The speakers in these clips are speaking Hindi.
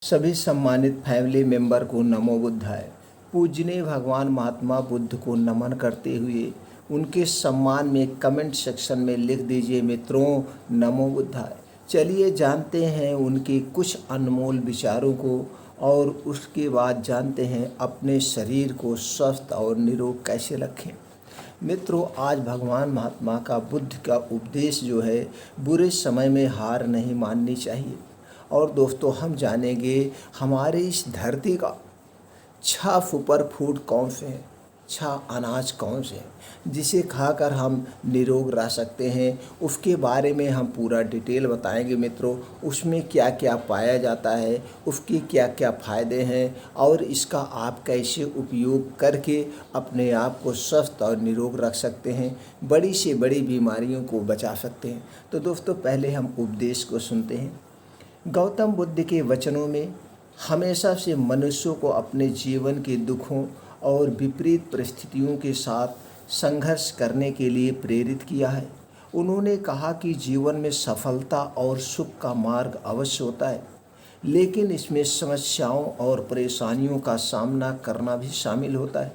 सभी सम्मानित फैमिली मेंबर को नमो बुद्धाय। पूजनीय भगवान महात्मा बुद्ध को नमन करते हुए उनके सम्मान में कमेंट सेक्शन में लिख दीजिए मित्रों, नमो बुद्धाय। चलिए जानते हैं उनके कुछ अनमोल विचारों को और उसके बाद जानते हैं अपने शरीर को स्वस्थ और निरोग कैसे रखें। मित्रों, आज भगवान महात्मा का बुद्ध का उपदेश जो है, बुरे समय में हार नहीं माननी चाहिए। और दोस्तों, हम जानेंगे हमारे इस धरती का 6 सुपर फूड कौन से हैं, 6 अनाज कौन से हैं जिसे खाकर हम निरोग रह सकते हैं। उसके बारे में हम पूरा डिटेल बताएंगे मित्रों। उसमें क्या क्या पाया जाता है, उसके क्या क्या फ़ायदे हैं और इसका आप कैसे उपयोग करके अपने आप को स्वस्थ और निरोग रख सकते हैं, बड़ी से बड़ी बीमारियों को बचा सकते हैं। तो दोस्तों, पहले हम उपदेश को सुनते हैं। गौतम बुद्ध के वचनों में हमेशा से मनुष्यों को अपने जीवन के दुखों और विपरीत परिस्थितियों के साथ संघर्ष करने के लिए प्रेरित किया है। उन्होंने कहा कि जीवन में सफलता और सुख का मार्ग अवश्य होता है, लेकिन इसमें समस्याओं और परेशानियों का सामना करना भी शामिल होता है।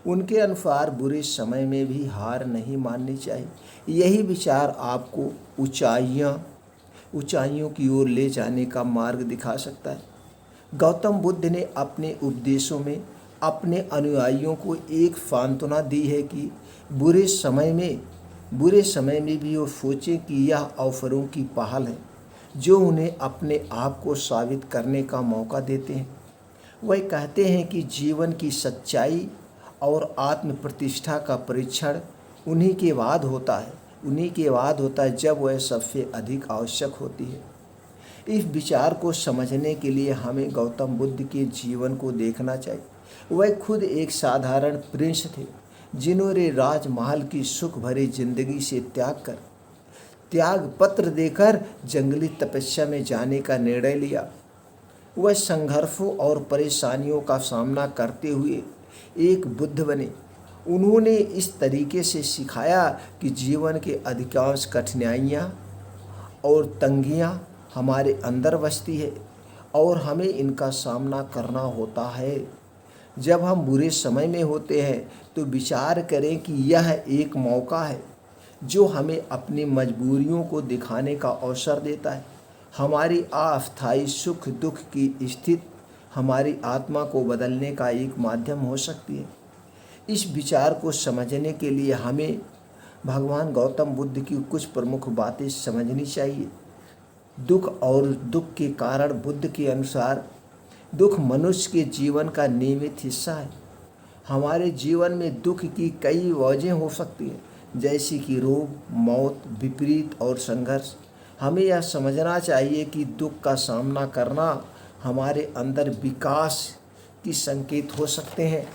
उनके अनुसार बुरे समय में भी हार नहीं माननी चाहिए। यही विचार आपको ऊंचाइयों की ओर ले जाने का मार्ग दिखा सकता है। गौतम बुद्ध ने अपने उपदेशों में अपने अनुयायियों को एक सांत्वना दी है कि बुरे समय में भी वो सोचें कि यह अवसरों की पहल है जो उन्हें अपने आप को साबित करने का मौका देते हैं। वह कहते हैं कि जीवन की सच्चाई और आत्म प्रतिष्ठा का परीक्षण उन्हीं के बाद होता है जब वह सबसे अधिक आवश्यक होती है। इस विचार को समझने के लिए हमें गौतम बुद्ध के जीवन को देखना चाहिए। वह खुद एक साधारण प्रिंस थे जिन्होंने राजमहल की सुख भरी जिंदगी से त्याग पत्र देकर जंगली तपस्या में जाने का निर्णय लिया। वह संघर्षों और परेशानियों का सामना करते हुए एक बुद्ध बने। उन्होंने इस तरीके से सिखाया कि जीवन के अधिकांश कठिनाइयाँ और तंगियाँ हमारे अंदर बसती है और हमें इनका सामना करना होता है। जब हम बुरे समय में होते हैं तो विचार करें कि यह एक मौका है जो हमें अपनी मजबूरियों को दिखाने का अवसर देता है। हमारी अस्थायी सुख दुख की स्थिति हमारी आत्मा को बदलने का एक माध्यम हो सकती है। इस विचार को समझने के लिए हमें भगवान गौतम बुद्ध की कुछ प्रमुख बातें समझनी चाहिए। दुख के कारण बुद्ध के अनुसार दुख मनुष्य के जीवन का नियमित हिस्सा है। हमारे जीवन में दुख की कई वजहें हो सकती हैं, जैसे कि रोग, मौत, विपरीत और संघर्ष। हमें यह समझना चाहिए कि दुख का सामना करना हमारे अंदर विकास की संकेत हो सकते हैं।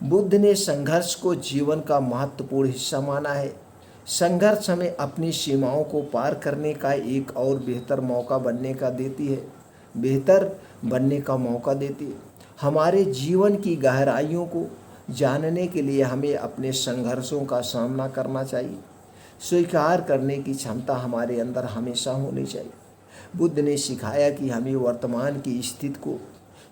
बुद्ध ने संघर्ष को जीवन का महत्वपूर्ण हिस्सा माना है। संघर्ष हमें अपनी सीमाओं को पार करने का एक और बेहतर बनने का मौका देती है। हमारे जीवन की गहराइयों को जानने के लिए हमें अपने संघर्षों का सामना करना चाहिए। स्वीकार करने की क्षमता हमारे अंदर हमेशा होनी चाहिए। बुद्ध ने सिखाया कि हमें वर्तमान की स्थिति को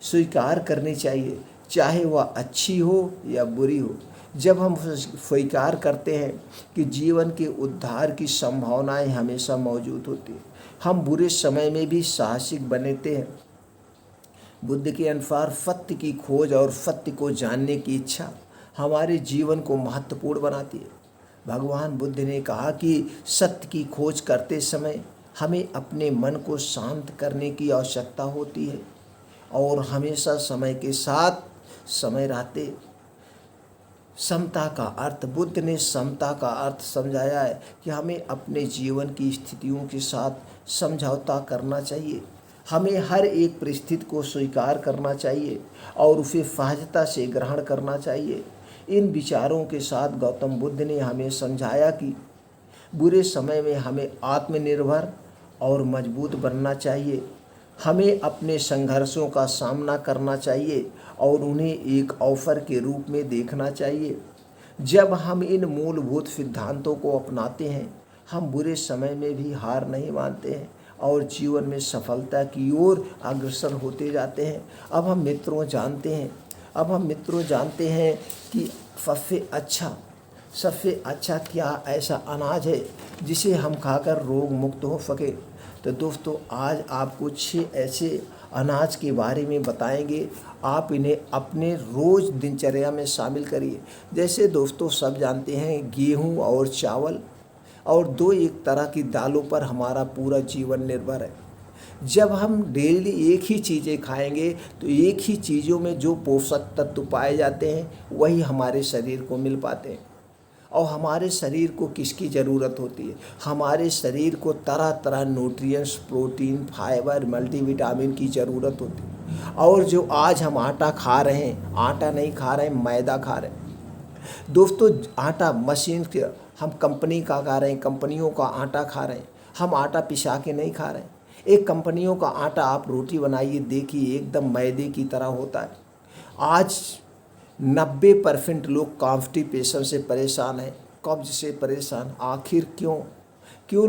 स्वीकार करनी चाहिए, चाहे वह अच्छी हो या बुरी हो। जब हम स्वीकार करते हैं कि जीवन के उद्धार की संभावनाएं हमेशा मौजूद होती हैं, हम बुरे समय में भी साहसिक बनते हैं। बुद्ध के अनुसार सत्य की खोज और सत्य को जानने की इच्छा हमारे जीवन को महत्वपूर्ण बनाती है। भगवान बुद्ध ने कहा कि सत्य की खोज करते समय हमें अपने मन को शांत करने की आवश्यकता होती है और हमेशा समय के साथ समय रहते। समता का अर्थ, बुद्ध ने समता का अर्थ समझाया है कि हमें अपने जीवन की स्थितियों के साथ समझौता करना चाहिए। हमें हर एक परिस्थिति को स्वीकार करना चाहिए और उसे सहजता से ग्रहण करना चाहिए। इन विचारों के साथ गौतम बुद्ध ने हमें समझाया कि बुरे समय में हमें आत्मनिर्भर और मजबूत बनना चाहिए। हमें अपने संघर्षों का सामना करना चाहिए और उन्हें एक अवसर के रूप में देखना चाहिए। जब हम इन मूलभूत सिद्धांतों को अपनाते हैं, हम बुरे समय में भी हार नहीं मानते हैं और जीवन में सफलता की ओर अग्रसर होते जाते हैं। अब हम मित्रों जानते हैं कि सबसे अच्छा क्या ऐसा अनाज है जिसे हम खाकर रोग मुक्त हो सके। तो दोस्तों, आज आपको 6 ऐसे अनाज के बारे में बताएंगे। आप इन्हें अपने रोज़ दिनचर्या में शामिल करिए। जैसे दोस्तों सब जानते हैं, गेहूं और चावल और 2 एक तरह की दालों पर हमारा पूरा जीवन निर्भर है। जब हम डेली एक ही चीज़ें खाएंगे तो एक ही चीज़ों में जो पोषक तत्व पाए जाते हैं वही हमारे शरीर को मिल पाते हैं। और हमारे शरीर को किसकी ज़रूरत होती है? हमारे शरीर को तरह तरह न्यूट्रिएंट्स, प्रोटीन, फाइबर, मल्टीविटामिन की ज़रूरत होती है। और जो आज हम आटा खा रहे हैं, आटा नहीं खा रहे हैं, मैदा खा रहे हैं। दोस्तों, आटा मशीन के हम कंपनी का खा रहे हैं, कंपनियों का आटा खा रहे हैं। हम आटा पिसा के नहीं खा रहे हैं। एक कंपनियों का आटा आप रोटी बनाइए, देखिए एकदम मैदे की तरह होता है। आज 90% लोग कॉन्स्टिपेशन से परेशान हैं, कब्ज से परेशान। आखिर क्यों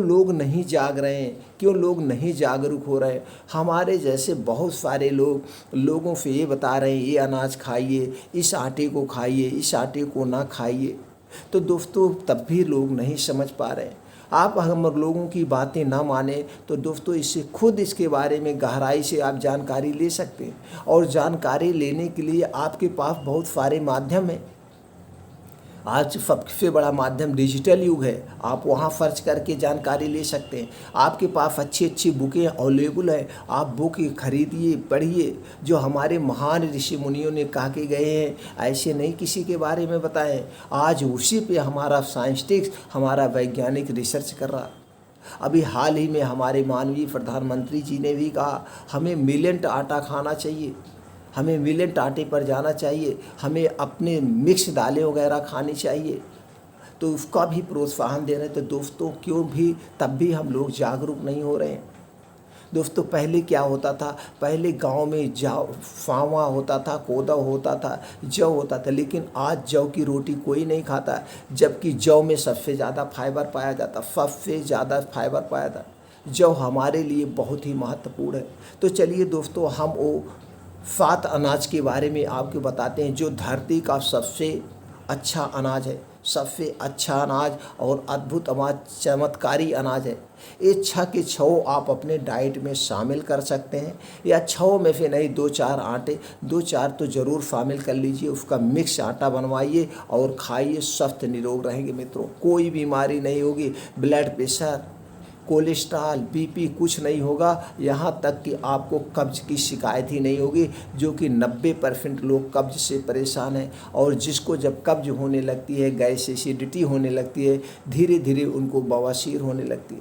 लोग नहीं जाग रहे हैं? क्यों लोग नहीं जागरूक हो रहे हैं? हमारे जैसे बहुत सारे लोगों से ये बता रहे हैं, ये अनाज खाइए, इस आटे को खाइए, इस आटे को ना खाइए। तो दोस्तों, तब भी लोग नहीं समझ पा रहे हैं। आप हम लोगों की बातें ना माने तो दोस्तों, इससे खुद इसके बारे में गहराई से आप जानकारी ले सकते हैं। और जानकारी लेने के लिए आपके पास बहुत सारे माध्यम हैं। आज सबसे बड़ा माध्यम डिजिटल युग है। आप वहाँ सर्च करके जानकारी ले सकते हैं। आपके पास अच्छी अच्छी बुकें अवेलेबल हैं। आप बुक खरीदिए, पढ़िए। जो हमारे महान ऋषि मुनियों ने कहा के गए हैं, ऐसे नहीं किसी के बारे में बताएं। आज उसी पे हमारा साइंटिस्ट, हमारा वैज्ञानिक रिसर्च कर रहा। अभी हाल ही में हमारे माननीय प्रधानमंत्री जी ने भी कहा, हमें मिलेट आटा खाना चाहिए, हमें मिलेट आटे पर जाना चाहिए, हमें अपने मिक्स दालें वगैरह खानी चाहिए। तो उसका भी प्रोत्साहन दे रहे हैं। तो दोस्तों, क्यों भी तब भी हम लोग जागरूक नहीं हो रहे हैं? दोस्तों, पहले क्या होता था? पहले गांव में फावड़ा होता था, कोदा होता था, जौ होता था। लेकिन आज जौ की रोटी कोई नहीं खाता, जबकि जौ में सबसे ज़्यादा फाइबर पाया जाता। जौ हमारे लिए बहुत ही महत्वपूर्ण है। तो चलिए दोस्तों, हम वो 7 अनाज के बारे में आपको बताते हैं जो धरती का सबसे अच्छा अनाज है, सबसे अच्छा अनाज और अद्भुत अनाज, चमत्कारी अनाज है। ये 6 के 6 आप अपने डाइट में शामिल कर सकते हैं, या 6 में से नहीं 2-4 तो ज़रूर शामिल कर लीजिए। उसका मिक्स आटा बनवाइए और खाइए, स्वस्थ निरोग रहेंगे मित्रों। कोई बीमारी नहीं होगी, ब्लड प्रेशर, कोलेस्ट्रॉल, बीपी कुछ नहीं होगा। यहाँ तक कि आपको कब्ज की शिकायत ही नहीं होगी, जो कि 90% लोग कब्ज से परेशान हैं। और जिसको जब कब्ज होने लगती है, गैस एसिडिटी होने लगती है, धीरे धीरे उनको बवासीर होने लगती है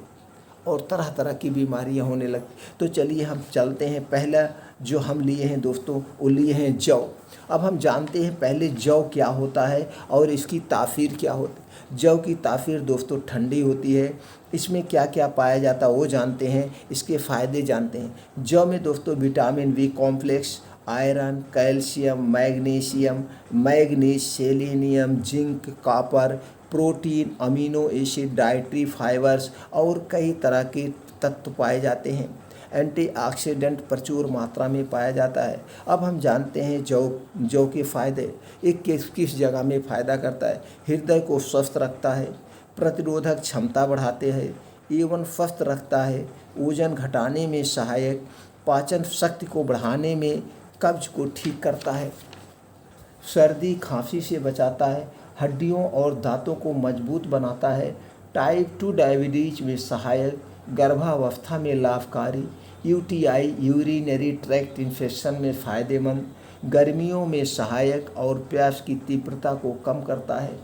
और तरह तरह की बीमारियाँ होने लगती। तो चलिए हम चलते हैं। पहला जो हम लिए हैं दोस्तों, वो लिए हैं जौ। अब हम जानते हैं पहले जौ क्या होता है और इसकी तासीर क्या होती है। जौ की तासीर दोस्तों ठंडी होती है। इसमें क्या क्या पाया जाता है वो जानते हैं, इसके फ़ायदे जानते हैं। जौ में दोस्तों vitamin B complex, iron, calcium, manganese, selenium, zinc, copper, protein, amino acid, dietary fibres और कई तरह के तत्व पाए जाते हैं। एंटीऑक्सीडेंट प्रचुर मात्रा में पाया जाता है। अब हम जानते हैं जौ के फ़ायदे। एक किस जगह में फ़ायदा करता है? हृदय को स्वस्थ रखता है, प्रतिरोधक क्षमता बढ़ाते हैं, एवं स्वस्थ रखता है, वजन घटाने में सहायक, पाचन शक्ति को बढ़ाने में, कब्ज को ठीक करता है, सर्दी खांसी से बचाता है, हड्डियों और दांतों को मजबूत बनाता है, टाइप 2 डायबिटीज में सहायक, गर्भावस्था में लाभकारी, यूटीआई यूरिनरी ट्रैक्ट इन्फेक्शन में फ़ायदेमंद, गर्मियों में सहायक और प्यास की तीव्रता को कम करता है,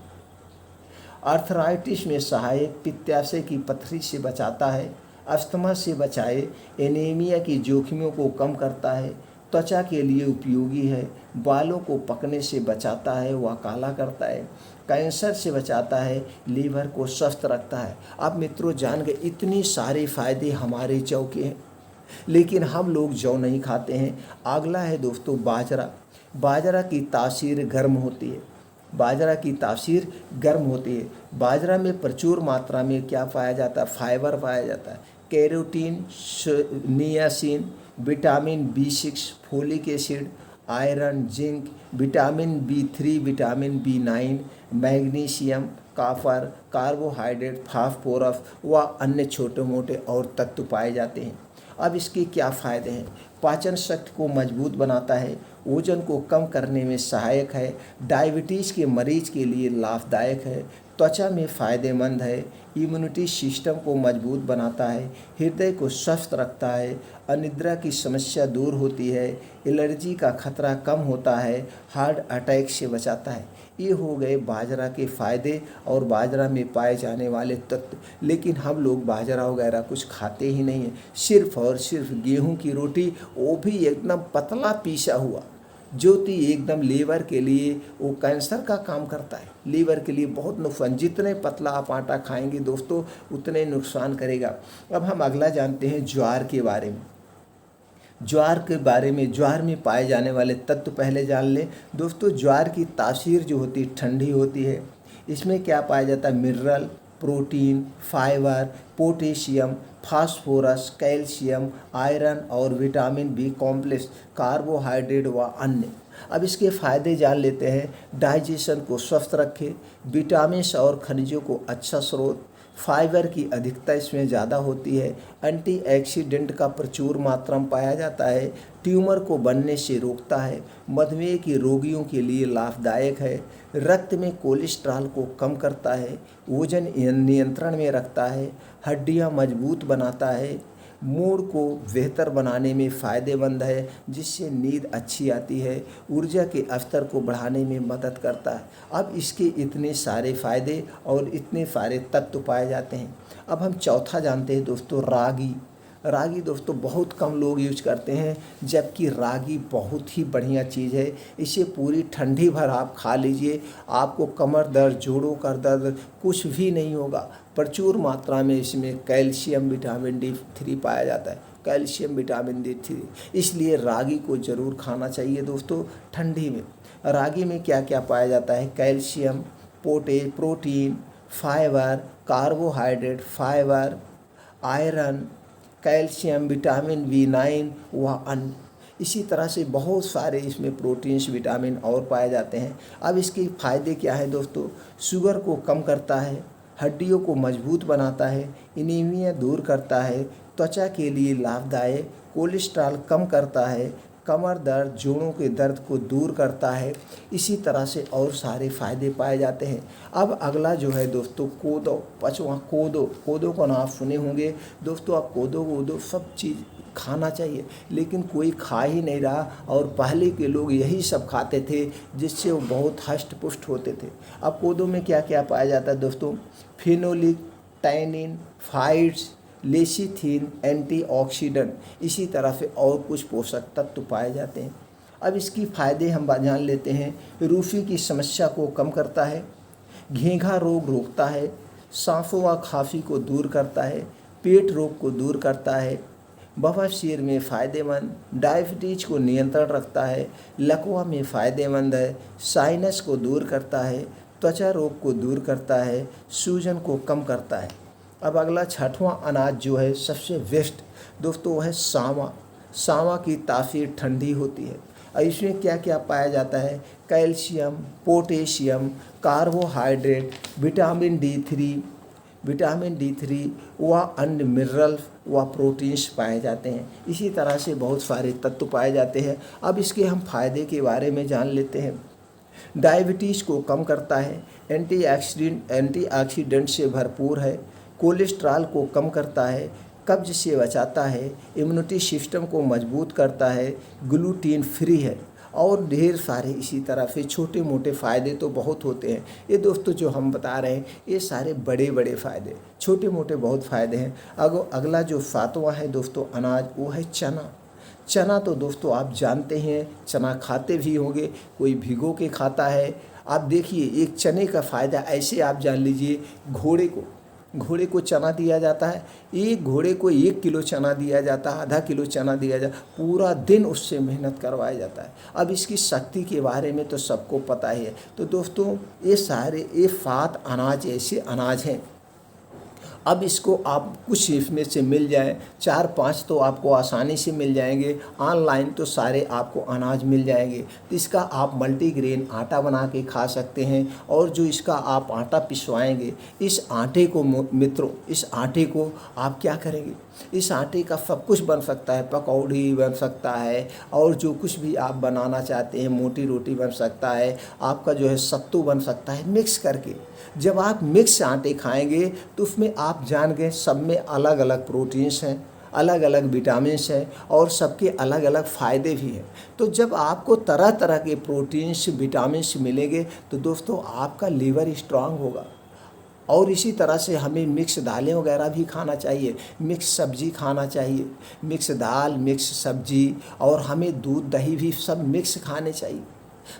आर्थराइटिस में सहायक, पित्ताशय की पथरी से बचाता है, अस्थमा से बचाए, एनीमिया की जोखिमों को कम करता है, त्वचा के लिए उपयोगी है, बालों को पकने से बचाता है व काला करता है, कैंसर से बचाता है, लीवर को स्वस्थ रखता है। अब मित्रों जान गए इतनी सारे फ़ायदे हमारे जौ के हैं, लेकिन हम लोग जौ नहीं खाते हैं। अगला है दोस्तों बाजरा। बाजरा की तासीर गर्म होती है। बाजरा में प्रचुर मात्रा में क्या पाया जाता है? फाइबर पाया जाता है। Carotene, niacin, vitamin B6, folic acid, iron, zinc, vitamin B3, vitamin B9, magnesium, copper, carbohydrate, phosphorus व अन्य छोटे मोटे और तत्व पाए जाते हैं। अब इसके क्या फ़ायदे हैं? पाचन शक्ति को मजबूत बनाता है, वजन को कम करने में सहायक है, डायबिटीज़ के मरीज के लिए लाभदायक है, त्वचा में फ़ायदेमंद है, इम्यूनिटी सिस्टम को मजबूत बनाता है, हृदय को स्वस्थ रखता है, अनिद्रा की समस्या दूर होती है, एलर्जी का खतरा कम होता है, हार्ट अटैक से बचाता है। ये हो गए बाजरा के फ़ायदे और बाजरा में पाए जाने वाले तत्व। लेकिन हम लोग बाजरा वगैरह कुछ खाते ही नहीं हैं, सिर्फ और सिर्फ गेहूं की रोटी, वो भी एकदम पतला पीसा हुआ, जो कि एकदम लीवर के लिए वो कैंसर का काम करता है। लीवर के लिए बहुत नुकसान, जितने पतला आप आटा खाएंगे दोस्तों उतने नुकसान करेगा। अब हम अगला जानते हैं ज्वार के बारे में। ज्वार में पाए जाने वाले तत्व पहले जान लें दोस्तों। ज्वार की तासीर जो होती है ठंडी होती है। इसमें क्या पाया जाता है? Mineral, protein, fibre, potassium, phosphorus, calcium, iron और विटामिन बी कॉम्प्लेक्स, कार्बोहाइड्रेट व अन्य। अब इसके फ़ायदे जान लेते हैं। डाइजेशन को स्वस्थ रखे, विटामिन और खनिजों को अच्छा स्रोत, फाइबर की अधिकता इसमें ज़्यादा होती है, एंटीऑक्सीडेंट का प्रचुर मात्रा में पाया जाता है, ट्यूमर को बनने से रोकता है, मधुमेह के रोगियों के लिए लाभदायक है, रक्त में कोलेस्ट्रॉल को कम करता है, वजन नियंत्रण में रखता है, हड्डियां मजबूत बनाता है, मूड को बेहतर बनाने में फ़ायदेमंद है, जिससे नींद अच्छी आती है, ऊर्जा के स्तर को बढ़ाने में मदद करता है। अब इसके इतने सारे फ़ायदे और इतने सारे तत्व पाए जाते हैं। अब हम चौथा जानते हैं दोस्तों, रागी। रागी दोस्तों बहुत कम लोग यूज करते हैं, जबकि रागी बहुत ही बढ़िया चीज़ है। इसे पूरी ठंडी भर आप खा लीजिए, आपको कमर दर्द, जोड़ों का दर्द कुछ भी नहीं होगा। प्रचुर मात्रा में इसमें कैल्शियम, विटामिन D3 पाया जाता है, कैल्शियम, विटामिन D3, इसलिए रागी को ज़रूर खाना चाहिए दोस्तों ठंडी में। रागी में क्या क्या पाया जाता है? Calcium, protein, fibre, carbohydrate, fibre, iron, calcium, vitamin B9 व अन्य। इसी तरह से बहुत सारे इसमें प्रोटीन्स, विटामिन और पाए जाते हैं। अब इसके फ़ायदे क्या है दोस्तों? शुगर को कम करता है, हड्डियों को मजबूत बनाता है, एनीमिया दूर करता है, त्वचा के लिए लाभदायक, कोलेस्ट्रॉल कम करता है, कमर दर्द, जोड़ों के दर्द को दूर करता है। इसी तरह से और सारे फ़ायदे पाए जाते हैं। अब अगला जो है दोस्तों, कोदो, पाँचवां कोदो का नाम सुने होंगे दोस्तों। आप कोदो सब चीज़ खाना चाहिए, लेकिन कोई खा ही नहीं रहा, और पहले के लोग यही सब खाते थे जिससे वो बहुत हष्ट पुष्ट होते थे। अब कोदो में क्या क्या पाया जाता है दोस्तों? Phenolic, tannin, fights, lecithin, antioxidant, इसी तरह से और कुछ पोषक तत्व पाए जाते हैं। अब इसकी फ़ायदे हम जान लेते हैं। रूफी की समस्या को कम करता है, घेंघा रोग रोकता है, सांसों व खांसी को दूर करता है, पेट रोग को दूर करता है, बवासीर में फ़ायदेमंद, डायबिटीज़ को नियंत्रण रखता है, लकवा में फ़ायदेमंद है, साइनस को दूर करता है, त्वचा रोग को दूर करता है, सूजन को कम करता है। अब अगला छठवां अनाज जो है सबसे बेस्ट दोस्तों, वो है सांवा। सांवा की तासीर ठंडी होती है, और इसमें क्या क्या पाया जाता है? Calcium, potassium, carbohydrate, vitamin D3 व अन्य मिनरल व प्रोटीन्स पाए जाते हैं। इसी तरह से बहुत सारे तत्व पाए जाते हैं। अब इसके हम फायदे के बारे में जान लेते हैं। डायबिटीज़ को कम करता है, एंटीऑक्सीडेंट से भरपूर है, कोलेस्ट्रॉल को कम करता है, कब्ज से बचाता है, इम्यूनिटी सिस्टम को मजबूत करता है, ग्लूटीन फ्री है, और ढेर सारे इसी तरह से छोटे मोटे फ़ायदे तो बहुत होते हैं। ये दोस्तों जो हम बता रहे हैं ये सारे बड़े बड़े फ़ायदे, छोटे मोटे बहुत फ़ायदे हैं। अगला जो सातवां है दोस्तों अनाज, वो है चना। चना तो दोस्तों आप जानते हैं, चना खाते भी होंगे, कोई भिगो के खाता है। आप देखिए एक चने का फ़ायदा ऐसे आप जान लीजिए, घोड़े को चना दिया जाता है, एक घोड़े को 1 किलो चना दिया जाता है, आधा किलो चना दिया जाता है, पूरा दिन उससे मेहनत करवाया जाता है। अब इसकी शक्ति के बारे में तो सबको पता ही है। तो दोस्तों ये 7 अनाज ऐसे अनाज हैं, अब इसको आप कुछ इसमें से मिल जाए, 4-5 तो आपको आसानी से मिल जाएंगे, ऑनलाइन तो सारे आपको अनाज मिल जाएंगे। तो इसका आप मल्टीग्रेन आटा बना के खा सकते हैं। और जो इसका आप आटा पिसवाएंगे, इस आटे को मित्रों, इस आटे को आप क्या करेंगे, इस आटे का सब कुछ बन सकता है, पकौड़ी बन सकता है, और जो कुछ भी आप बनाना चाहते हैं, मोटी रोटी बन सकता है, आपका जो है सत्तू बन सकता है, मिक्स करके जब आप मिक्स आटे खाएंगे तो उसमें आप जान गए सब में अलग अलग प्रोटीन्स हैं, अलग अलग विटामिन्स हैं, और सबके अलग अलग फ़ायदे भी हैं। तो जब आपको तरह तरह के प्रोटीन्स विटामिन्स मिलेंगे तो दोस्तों आपका लीवर स्ट्रांग होगा। और इसी तरह से हमें मिक्स दालें वगैरह भी खाना चाहिए, मिक्स सब्ज़ी खाना चाहिए, मिक्स दाल, मिक्स सब्ज़ी, और हमें दूध दही भी सब मिक्स खाने चाहिए।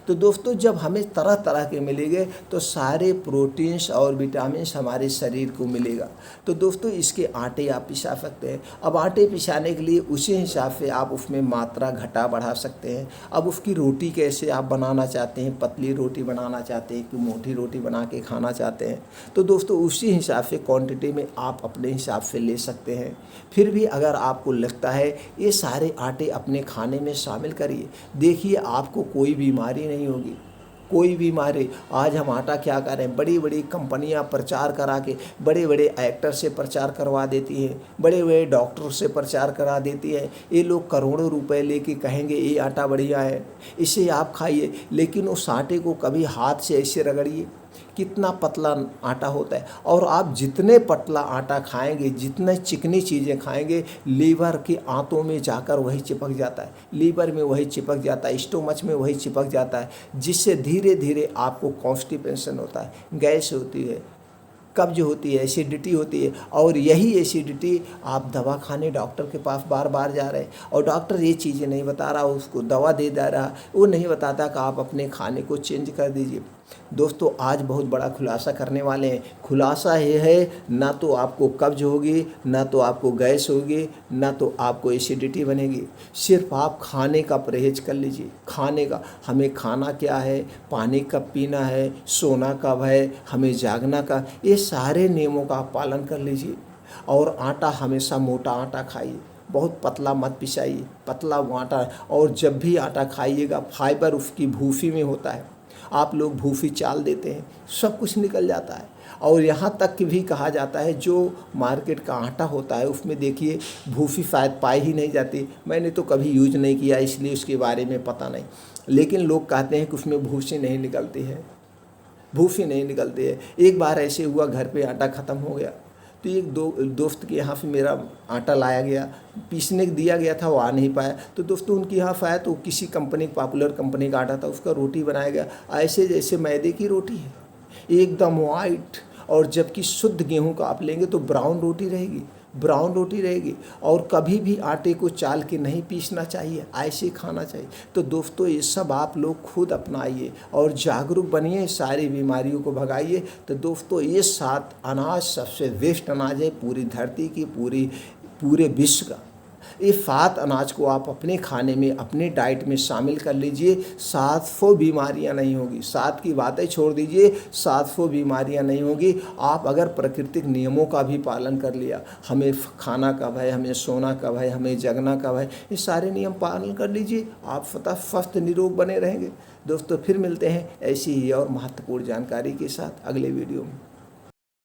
तो दोस्तों जब हमें तरह तरह के मिलेंगे तो सारे प्रोटीन्स और विटामिन्स हमारे शरीर को मिलेगा। तो दोस्तों इसके आटे आप पिसा सकते हैं। अब आटे पिसाने के लिए उसी हिसाब से आप उसमें मात्रा घटा बढ़ा सकते हैं। अब उसकी रोटी कैसे आप बनाना चाहते हैं, पतली रोटी बनाना चाहते हैं कि मोटी रोटी बना के खाना चाहते हैं, तो दोस्तों उसी हिसाब से क्वांटिटी में आप अपने हिसाब से ले सकते हैं। फिर भी अगर आपको लगता है ये सारे आटे अपने खाने में शामिल करिए, देखिए आपको कोई बीमारी नहीं होगी, कोई बीमारी। आज हम आटा क्या कर रहे हैं, बड़ी बड़ी कंपनियां प्रचार करा के बड़े बड़े एक्टर से प्रचार करवा देती हैं, बड़े बड़े डॉक्टर से प्रचार करा देती है। ये लोग करोड़ों रुपए लेके कहेंगे ये आटा बढ़िया है, इसे आप खाइए, लेकिन उस आटे को कभी हाथ से ऐसे रगड़िए, कितना पतला आटा होता है। और आप जितने पतला आटा खाएंगे, जितने चिकनी चीज़ें खाएंगे, लीवर के आंतों में जाकर वही चिपक जाता है, लीवर में वही चिपक जाता है, स्टोमच में वही चिपक जाता है, जिससे धीरे धीरे आपको कॉन्स्टिपेशन होता है, गैस होती है, कब्ज होती है, एसिडिटी होती है। और यही एसिडिटी आप दवा खाने डॉक्टर के पास बार बार जा रहे हैं, और डॉक्टर ये चीज़ें नहीं बता रहा, उसको दवा दे रहा, वो नहीं बताता कि आप अपने खाने को चेंज कर दीजिए। दोस्तों आज बहुत बड़ा खुलासा करने वाले हैं। खुलासा ये है, ना तो आपको कब्ज होगी, ना तो आपको गैस होगी, ना तो आपको एसिडिटी बनेगी। सिर्फ आप खाने का परहेज कर लीजिए। खाने का, हमें खाना क्या है, पानी कब पीना है, सोना कब है, हमें जागना का, ये सारे नियमों का आप पालन कर लीजिए। और आटा हमेशा मोटा आटा खाइए, बहुत पतला मत पिसाइए, पतला आटा। और जब भी आटा खाइएगा, फाइबर उसकी भूसी में होता है, आप लोग भूसी चाल देते हैं, सब कुछ निकल जाता है। और यहाँ तक कि भी कहा जाता है जो मार्केट का आटा होता है उसमें देखिए भूसी शायद पाई ही नहीं जाती। मैंने तो कभी यूज नहीं किया, इसलिए उसके बारे में पता नहीं, लेकिन लोग कहते हैं कि उसमें भूसी नहीं निकलती है, भूसी नहीं निकलती है। एक बार ऐसे हुआ, घर पे आटा ख़त्म हो गया, तो एक दोस्त के यहाँ से मेरा आटा लाया गया, पीसने दिया गया था, वो आ नहीं पाया, तो दोस्तों उनके यहाँ आया तो किसी कंपनी, पॉपुलर कंपनी का आटा था, उसका रोटी बनाया गया ऐसे जैसे मैदे की रोटी है, एकदम वाइट। और जबकि शुद्ध गेहूं का आप लेंगे तो ब्राउन रोटी रहेगी, ब्राउन रोटी रहेगी। और कभी भी आटे को चाल के नहीं पीसना चाहिए, ऐसे खाना चाहिए। तो दोस्तों ये सब आप लोग खुद अपनाइए और जागरूक बनिए, सारी बीमारियों को भगाइए। तो दोस्तों ये 7 अनाज सबसे बेस्ट अनाज है पूरी धरती की, पूरे विश्व का। ये 7 अनाज को आप अपने खाने में, अपने डाइट में शामिल कर लीजिए, 700 बीमारियां नहीं होगी। 7 की बातें छोड़ दीजिए, 700 बीमारियां नहीं होगी। आप अगर प्राकृतिक नियमों का भी पालन कर लिया, हमें खाना कब है, हमें सोना कब है, हमें जगना कब है, ये सारे नियम पालन कर लीजिए, आप स्वस्थ निरोग बने रहेंगे। दोस्तों फिर मिलते हैं ऐसी ही और महत्वपूर्ण जानकारी के साथ अगले वीडियो में।